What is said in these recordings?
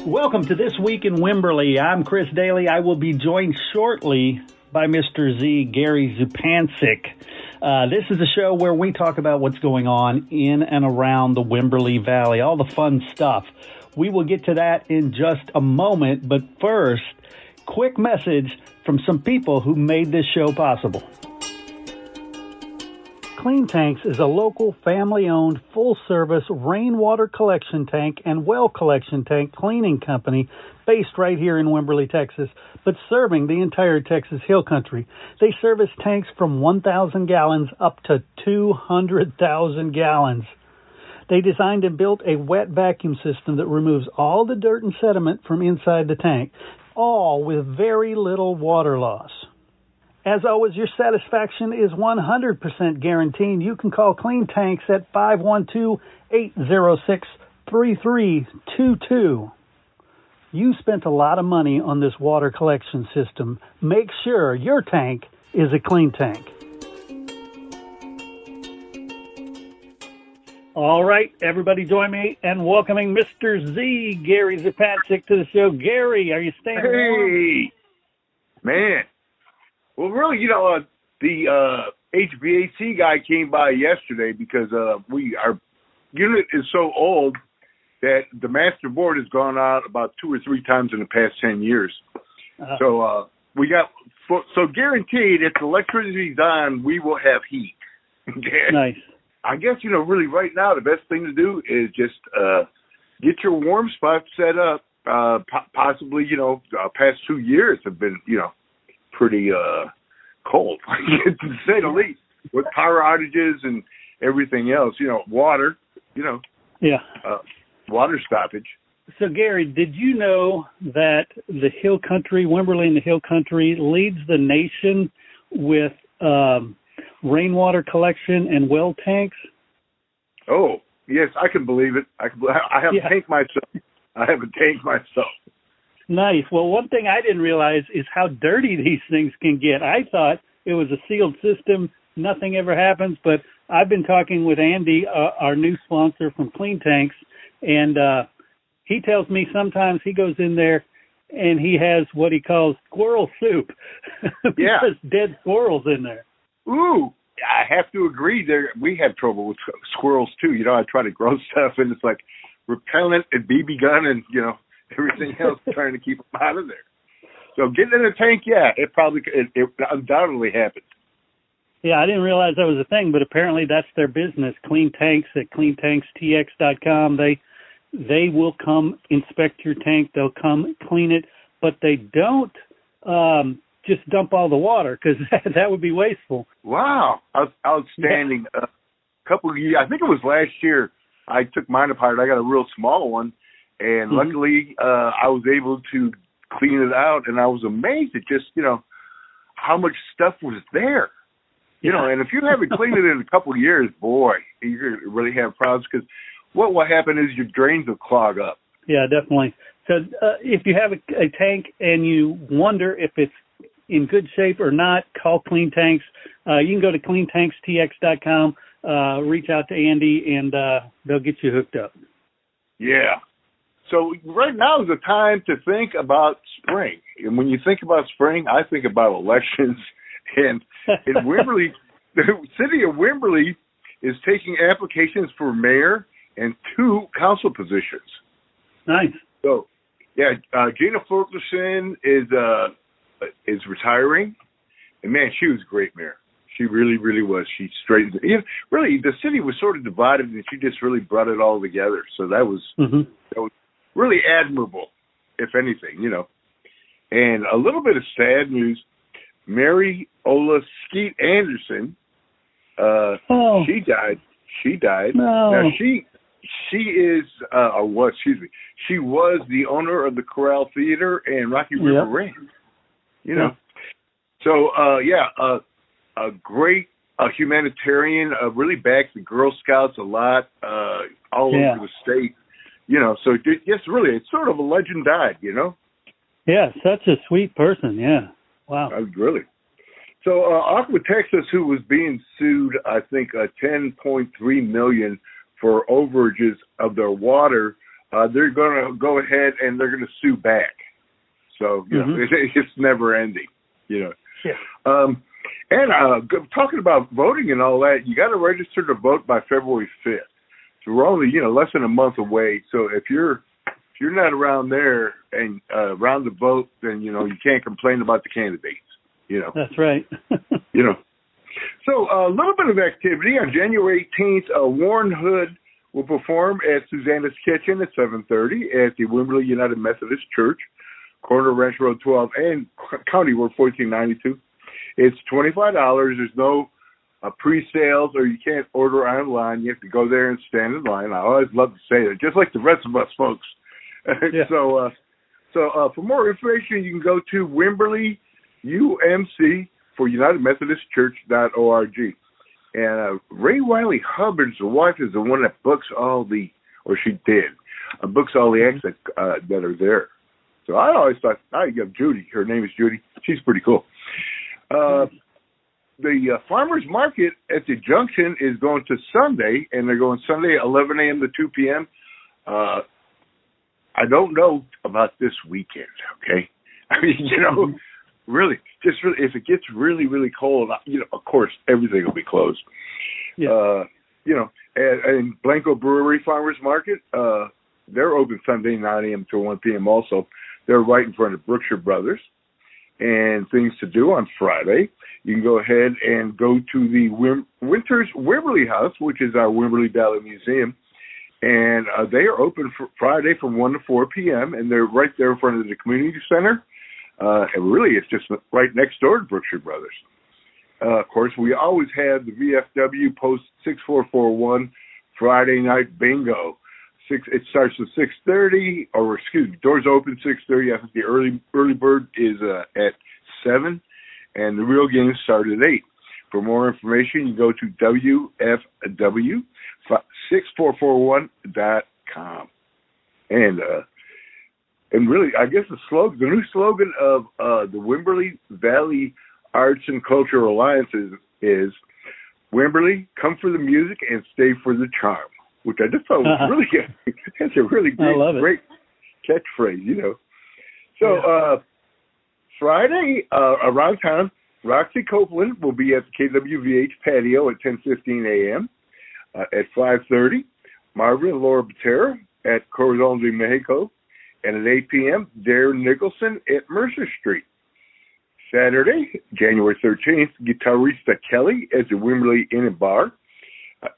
Welcome to This Week in Wimberley. I'm Chris Doelle. I will be joined shortly by Mr. Z, Gary Zupancic. This is a show where we talk about what's going on in and around the Wimberley Valley, all the fun stuff. We will get to that in just a moment, but first, quick message from some people who made this show possible. Clean Tanks is a local, family-owned, full-service rainwater collection tank and well collection tank cleaning company based right here in Wimberley, Texas, but serving the entire Texas Hill Country. They service tanks from 1,000 gallons up to 200,000 gallons. They designed and built a wet vacuum system that removes all the dirt and sediment from inside the tank, all with very little water loss. As always, your satisfaction is 100% guaranteed. You can call Clean Tanks at 512-806-3322. You spent a lot of money on this water collection system. Make sure your tank is a clean tank. All right, everybody join me in welcoming Mr. Z, Gary Zupancic, to the show. Gary, are you staying warm? Hey, man. Well, really, the HVAC guy came by yesterday because our unit is so old that the master board has gone out about 2 or 3 times in the past 10 years. So guaranteed, if the electricity's on, we will have heat. Nice. I guess, really right now, the best thing to do is just get your warm spot set up. Possibly, past 2 years have been, pretty cold, to say the least, with power outages and everything else. Water, water stoppage. So, Gary, did you know that the Hill Country, Wimberley and the Hill Country, leads the nation with rainwater collection and well tanks? Oh, yes, I can believe it. I have a tank myself. Nice. Well, one thing I didn't realize is how dirty these things can get. I thought it was a sealed system, nothing ever happens, but I've been talking with Andy, our new sponsor from Clean Tanks, and he tells me sometimes he goes in there and he has what he calls squirrel soup. Because dead squirrels in there. Ooh, I have to agree. We have trouble with squirrels too. I try to grow stuff and it's like repellent and BB gun and, everything else trying to keep them out of there. So getting in a tank, it undoubtedly happened. Yeah, I didn't realize that was a thing, but apparently that's their business. Clean Tanks at cleantankstx.com. They will come inspect your tank. They'll come clean it, but they don't just dump all the water because that would be wasteful. Wow, outstanding. Yeah. A couple of years, I think it was last year, I took mine apart. I got a real small one. And luckily, I was able to clean it out, and I was amazed at just, how much stuff was there. And if you haven't cleaned it in a couple of years, boy, you're going to really have problems because what will happen is your drains will clog up. Yeah, definitely. So if you have a tank and you wonder if it's in good shape or not, call Clean Tanks. You can go to cleantankstx.com, reach out to Andy, and they'll get you hooked up. Yeah. So right now is the time to think about spring. And when you think about spring, I think about elections. And in Wimberley, the city of Wimberley is taking applications for mayor and 2 council positions. Nice. So, Gina Fulkerson is retiring. And, man, she was a great mayor. She really, really was. She straightened it. Really, the city was sort of divided, and she just really brought it all together. So that was really admirable, if anything, And a little bit of sad news, Mary Ola Skeet Anderson, she died. No. Now, she was the owner of the Corral Theater and Rocky River Ranch, So, a great humanitarian, really backs the Girl Scouts a lot, all over the state. So it's really, it's sort of a legend died, Yeah, such a sweet person. Yeah. Wow. Really. So Aqua Texas, who was being sued, I think, $10.3 million for overages of their water, they're going to go ahead and they're going to sue back. So it's never ending. Yeah. And talking about voting and all that, you got to register to vote by February 5th. So we're only less than a month away. So if you're not around there and around the vote, then you can't complain about the candidates. That's right. So a little bit of activity on January 18th. Warren Hood will perform at Susanna's Kitchen at 7:30 at the Wimberley United Methodist Church, corner Ranch Road 12 and County Road 1492. It's $25. There's no pre-sales, or you can't order online. You have to go there and stand in line. I always love to say that, just like the rest of us folks. Yeah. So for more information, you can go to Wimberley UMC for UnitedMethodistChurch.org. And Ray Wiley Hubbard's wife is the one that books all the, or she did, books all the acts that are there. So I always thought, Judy, her name is Judy. She's pretty cool. The farmers market at the Junction is going to Sunday, and they're going Sunday 11 a.m. to 2 p.m. I don't know about this weekend, okay? I mean, really, if it gets really, really cold, of course, everything will be closed. Yeah. And Blanco Brewery Farmers Market, they're open Sunday 9 a.m. to 1 p.m. also. They're right in front of Brookshire Brothers. And things to do on Friday, you can go ahead and go to the Winters Wimberley House, which is our Wimberley Valley Museum. And they are open for Friday from 1 to 4 p.m. And they're right there in front of the community center. And really, it's just right next door to Brookshire Brothers. Of course, we always have the VFW Post 6441 Friday night bingo. It starts at 6:30, or doors open 6:30. I think the early bird is at 7, and the real games start at 8. For more information, you go to WFW6441.com. And really, I guess the new slogan of the Wimberley Valley Arts and Culture Alliance is Wimberley, come for the music and stay for the charm, which I just thought was really good. That's a really great catchphrase, So Friday, around town, Roxy Copeland will be at the KWVH patio at 10:15 a.m. At 5:30, Marvin and Laura Botero at Corazon de Mexico. And at 8 p.m., Darren Nicholson at Mercer Street. Saturday, January 13th, Guitarista Kelly at the Wimberley Inn and Bar.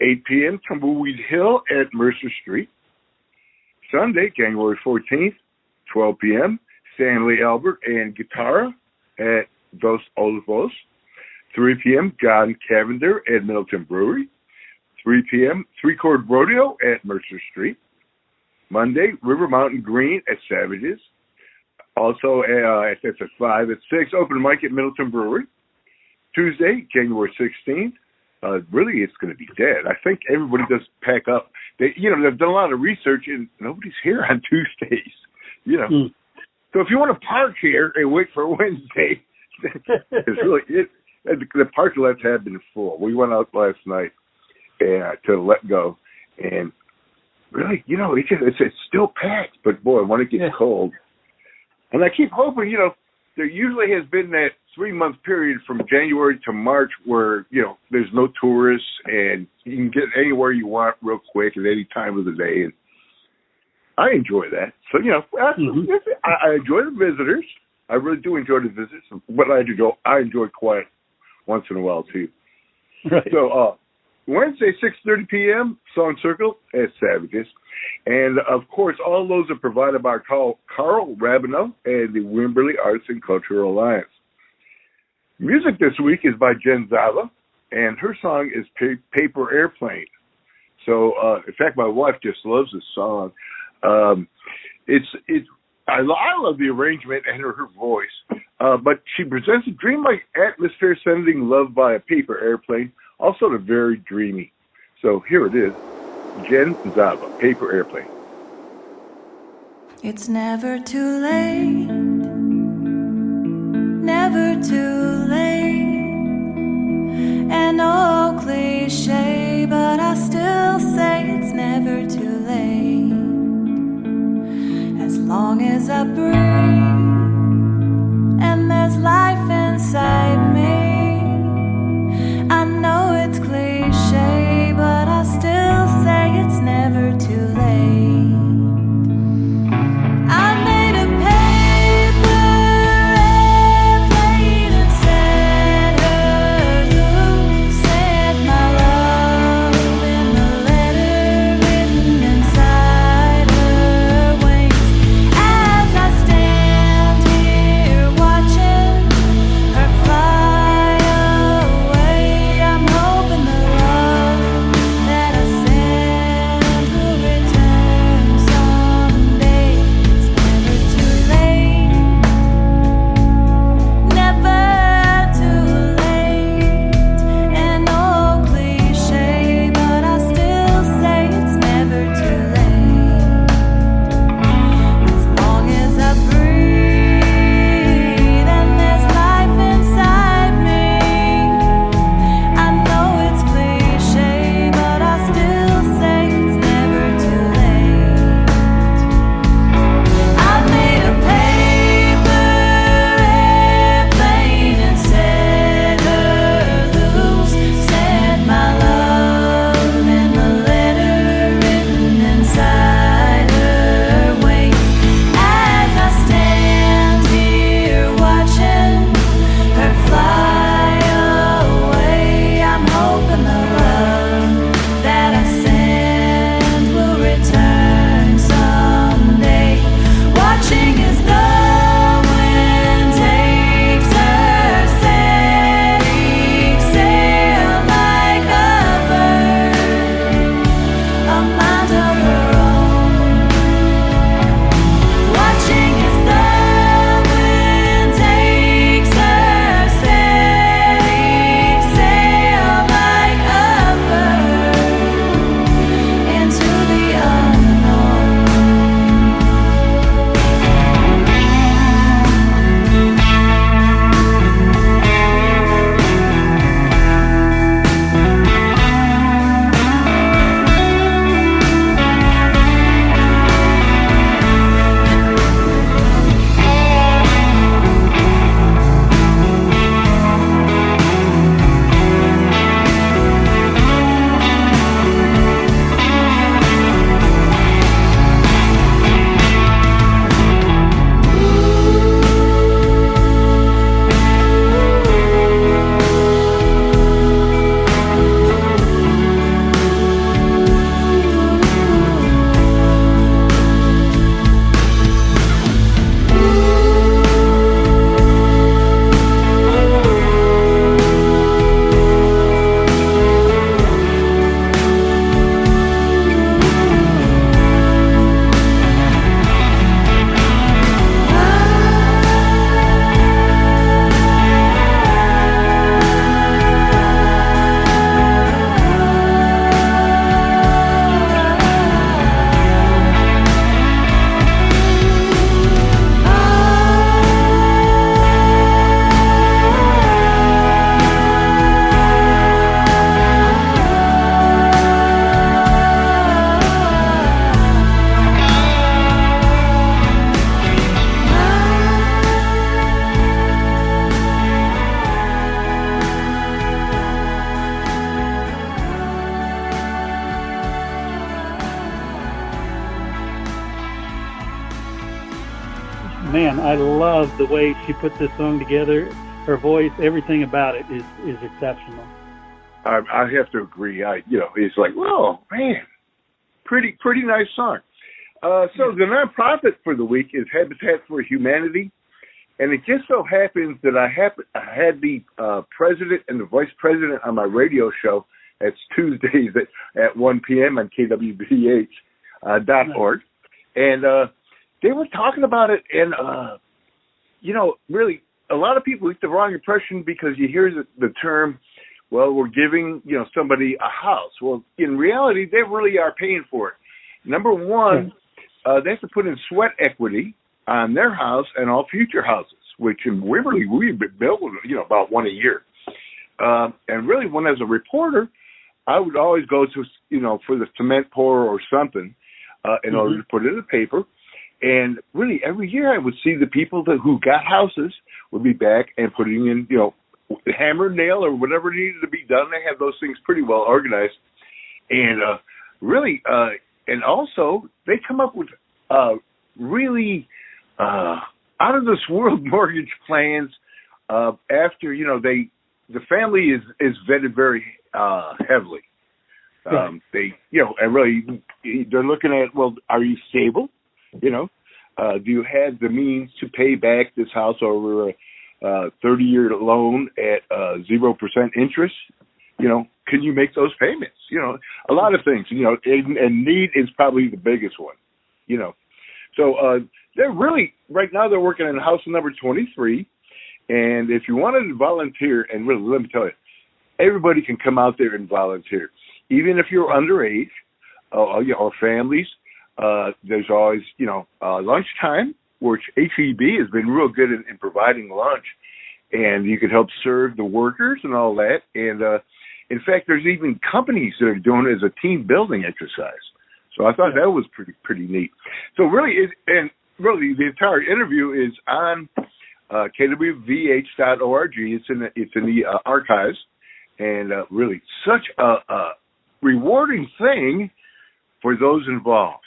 8 p.m., Tumbleweed Hill at Mercer Street. Sunday, January 14th, 12 p.m., Stanley Albert and Guitarra at Dos Olivos. 3 p.m., John Cavender at Middleton Brewery. 3 p.m., Three Chord Rodeo at Mercer Street. Monday, River Mountain Green at Savages. Also, that's at 5. At 6, open mic at Middleton Brewery. Tuesday, January 16th. Really, it's going to be dead. I think everybody does pack up. They've done a lot of research, and nobody's here on Tuesdays. So if you want to park here and wait for Wednesday, it's really the parking lots have been full. We went out last night to let go, and really, it's still packed. But boy, when it gets cold, and I keep hoping, there usually has been that 3-month period from January to March where, there's no tourists and you can get anywhere you want real quick at any time of the day. And I enjoy that. So, I enjoy the visitors. I really do enjoy the visitors. But I enjoy quiet once in a while, too. Right. So, Wednesday, 6:30 p.m., Song Circle at Savages. And, of course, all those are provided by Carl Rabineau and the Wimberley Arts and Cultural Alliance. Music this week is by Jen Zava, and her song is Paper Airplane. So, in fact, my wife just loves this song. I love the arrangement and her voice. But she presents a dreamlike atmosphere sending love by a paper airplane, also very dreamy. So here it is, Jen Zava, Paper Airplane. It's never too late, never too late. An old cliche, but I still say it's never too late. As long as I breathe and there's life inside me, I know it's cliche, but I still say it's never too late. I made a paper airplane and set her loose, set my love in the letter written inside her wings. As I stand here watching her fly away, I'm hoping the love that I sent will return someday. It's never too late, never too late. An old cliche, but I still say it's never too late. As long as I breathe and there's life inside me, I know it's cliche, but I still say it's never too late. I made a paper airplane and set her loose, set my love in the letter written inside her wings. As I stand here watching her fly away, I'm hoping the love that I sent will return someday. Watching as the wind takes her setting sail like a bird, a mind of her own. Watching as the wind takes her setting sail like a bird into the unknown. Man, I love the way she put this song together. Her voice, everything about it is exceptional. I have to agree. It's like, oh man, pretty nice song. So the nonprofit for the week is Habitat for Humanity, and it just so happens that I had the president and the vice president on my radio show. It's Tuesdays at 1 p.m. on KWBH.org, and they were talking about it, and really, a lot of people get the wrong impression because you hear the term, well, we're giving somebody a house. Well, in reality, they really are paying for it. Number one, they have to put in sweat equity on their house and all future houses, which in Wimberley, we've been built, about one a year. And really, when as a reporter, I would always go to, for the cement pour or something in order to put it in the paper. And really, every year I would see the people who got houses would be back and putting in, hammer, nail, or whatever needed to be done. They have those things pretty well organized. And really, and also, they come up with really out of this world mortgage plans after, the family is vetted very heavily. They, and really, they're looking at, well, are you stable? Do you have the means to pay back this house over a 30-year loan at 0% interest? Can you make those payments? A lot of things, and need is probably the biggest one, So they're really, right now they're working on house number 23. And if you wanted to volunteer, and really, let me tell you, everybody can come out there and volunteer. Even if you're underage or families, there's always, lunchtime, which HEB has been real good in providing lunch. And you can help serve the workers and all that. And, in fact, there's even companies that are doing it as a team building exercise. So I thought that was pretty neat. So really, the entire interview is on kwvh.org. It's in the archives, and really such a rewarding thing for those involved.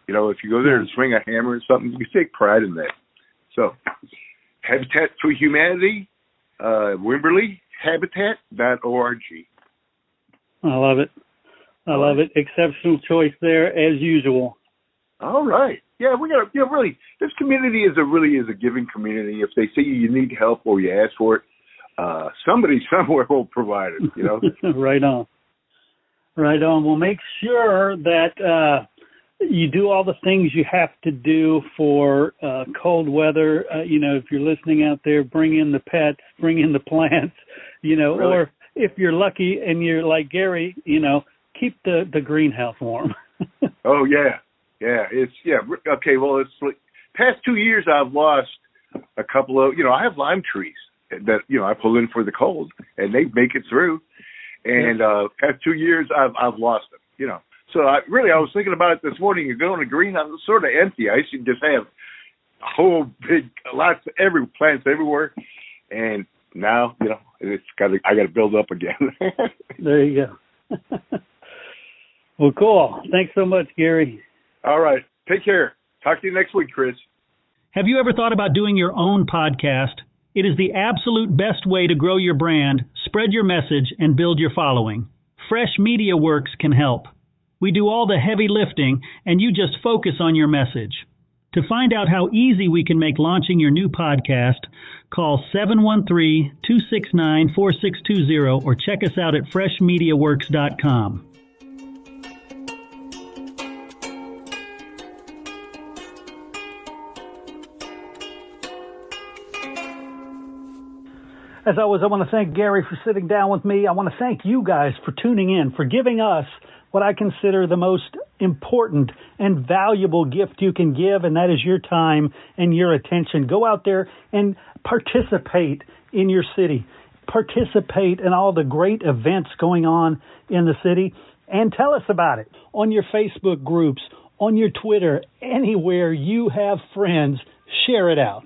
If you go there and swing a hammer or something, you take pride in that. So, Habitat for Humanity, Wimberley, habitat.org. I love it. I love it. Exceptional choice there, as usual. All right. Yeah, we got to, really, this community is a giving community. If they see you need help or you ask for it, somebody somewhere will provide it, Right on. Right on. Well, make sure that you do all the things you have to do for cold weather. If you're listening out there, bring in the pets, bring in the plants, really? Or if you're lucky and you're like Gary, keep the greenhouse warm. Oh, yeah. Yeah, okay, well, it's like past 2 years I've lost a couple of, I have lime trees that, I pull in for the cold, and they make it through. And past 2 years I've lost them, So I was thinking about it this morning. You're going to greenhouse, it's sort of empty. I should just have a whole big, plants everywhere. And now, I got to build up again. There you go. Well, cool. Thanks so much, Gary. All right. Take care. Talk to you next week, Chris. Have you ever thought about doing your own podcast? It is the absolute best way to grow your brand, spread your message, and build your following. Fresh Media Works can help. We do all the heavy lifting, and you just focus on your message. To find out how easy we can make launching your new podcast, call 713-269-4620 or check us out at freshmediaworks.com. As always, I want to thank Gary for sitting down with me. I want to thank you guys for tuning in, for giving us what I consider the most important and valuable gift you can give, and that is your time and your attention. Go out there and participate in your city. Participate in all the great events going on in the city, and tell us about it on your Facebook groups, on your Twitter, anywhere you have friends. Share it out.